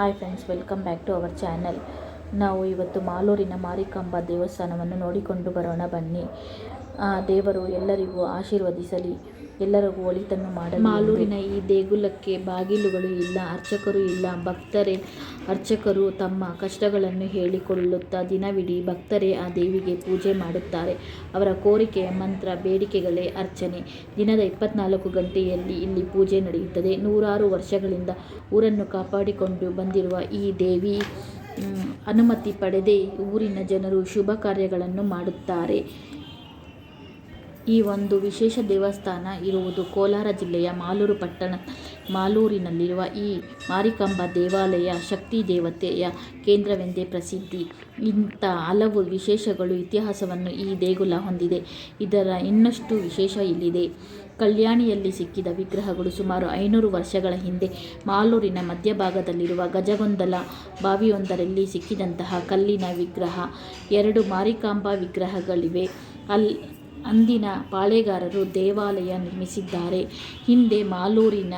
Hi friends, welcome back to our channel. ನಾವು ಇವತ್ತು ಮಾಲೂರಿನ ಮಾರಿಕಾಂಬಾ ದೇವಸ್ಥಾನವನ್ನು ನೋಡಿಕೊಂಡು ಬರೋಣ ಬನ್ನಿ. ದೇವರು ಎಲ್ಲರಿಗೂ ಆಶೀರ್ವದಿಸಲಿ, ಎಲ್ಲರಿಗೂ ಒಳಿತನ್ನು ಮಾಡಲಿ. ಮಾಲೂರಿನ ಈ ದೇಗುಲಕ್ಕೆ ಬಾಗಿಲುಗಳು ಇಲ್ಲ, ಅರ್ಚಕರು ಇಲ್ಲ. ಅರ್ಚಕರು ತಮ್ಮ ಕಷ್ಟಗಳನ್ನು ಹೇಳಿಕೊಳ್ಳುತ್ತಾ ದಿನವಿಡೀ ಭಕ್ತರೇ ಆ ದೇವಿಗೆ ಪೂಜೆ ಮಾಡುತ್ತಾರೆ. ಅವರ ಕೋರಿಕೆಯ ಮಂತ್ರ, ಬೇಡಿಕೆಗಳೇ ಅರ್ಚನೆ. ದಿನದ 24 ಗಂಟೆಯಲ್ಲಿ ಇಲ್ಲಿ ಪೂಜೆ ನಡೆಯುತ್ತದೆ. ನೂರಾರು ವರ್ಷಗಳಿಂದ ಊರನ್ನು ಕಾಪಾಡಿಕೊಂಡು ಬಂದಿರುವ ಈ ದೇವಿ ಅನುಮತಿ ಪಡೆದೇ ಊರಿನ ಜನರು ಶುಭ ಕಾರ್ಯಗಳನ್ನು ಮಾಡುತ್ತಾರೆ. ಈ ಒಂದು ವಿಶೇಷ ದೇವಸ್ಥಾನ ಇರುವುದು ಕೋಲಾರ ಜಿಲ್ಲೆಯ ಮಾಲೂರು ಪಟ್ಟಣ. ಮಾಲೂರಿನಲ್ಲಿರುವ ಈ ಮಾರಿಕಾಂಬಾ ದೇವಾಲಯ ಶಕ್ತಿ ದೇವತೆಯ ಕೇಂದ್ರವೆಂದೇ ಪ್ರಸಿದ್ಧಿ. ಇಂಥ ಹಲವು ವಿಶೇಷಗಳು, ಇತಿಹಾಸವನ್ನು ಈ ದೇಗುಲ ಹೊಂದಿದೆ. ಇದರ ಇನ್ನಷ್ಟು ವಿಶೇಷ ಇಲ್ಲಿದೆ. ಕಲ್ಯಾಣಿಯಲ್ಲಿ ಸಿಕ್ಕಿದ ವಿಗ್ರಹಗಳು ಸುಮಾರು 500 ವರ್ಷಗಳ ಹಿಂದೆ ಮಾಲೂರಿನ ಮಧ್ಯಭಾಗದಲ್ಲಿರುವ ಗಜಗೊಂದಲ ಬಾವಿಯೊಂದರಲ್ಲಿ ಸಿಕ್ಕಿದಂತಹ ಕಲ್ಲಿನ ವಿಗ್ರಹ. 2 ಮಾರಿಕಾಂಬಾ ವಿಗ್ರಹಗಳಿವೆ. ಅಂದಿನ ಪಾಳೆಗಾರರು ದೇವಾಲಯ ನಿರ್ಮಿಸಿದ್ದಾರೆ. ಹಿಂದೆ ಮಾಲೂರಿನ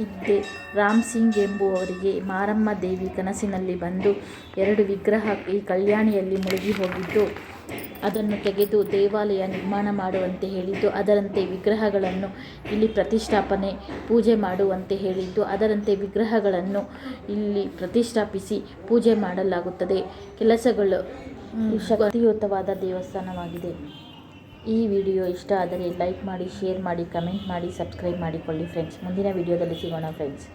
ಇದ್ದೆ ರಾಮ್ ಸಿಂಗ್ ಎಂಬುವವರಿಗೆ ಮಾರಮ್ಮ ದೇವಿ ಕನಸಿನಲ್ಲಿ ಬಂದು 2 ವಿಗ್ರಹ ಈ ಕಲ್ಯಾಣಿಯಲ್ಲಿ ಮುಳುಗಿ ಹೋಗಿದ್ದು, ಅದನ್ನು ತೆಗೆದು ದೇವಾಲಯ ನಿರ್ಮಾಣ ಮಾಡುವಂತೆ ಹೇಳಿದ್ದು, ಅದರಂತೆ ವಿಗ್ರಹಗಳನ್ನು ಇಲ್ಲಿ ಪ್ರತಿಷ್ಠಾಪನೆ ಪೂಜೆ ಮಾಡುವಂತೆ ಹೇಳಿದ್ದು, ಅದರಂತೆ ವಿಗ್ರಹಗಳನ್ನು ಇಲ್ಲಿ ಪ್ರತಿಷ್ಠಾಪಿಸಿ ಪೂಜೆ ಮಾಡಲಾಗುತ್ತದೆ. ಕೆಲಸಗಳು ಶಕ್ತಿಯುತವಾದ ದೇವಸ್ಥಾನವಾಗಿದೆ. ಈ ವಿಡಿಯೋ ಇಷ್ಟ ಆದರೆ ಲೈಕ್ ಮಾಡಿ, ಶೇರ್ ಮಾಡಿ, ಕಮೆಂಟ್ ಮಾಡಿ, ಸಬ್ಸ್ಕ್ರೈಬ್ ಮಾಡಿಕೊಳ್ಳಿ ಫ್ರೆಂಡ್ಸ್. ಮುಂದಿನ ವಿಡಿಯೋದಲ್ಲಿ ಸಿಗೋಣ ಫ್ರೆಂಡ್ಸ್.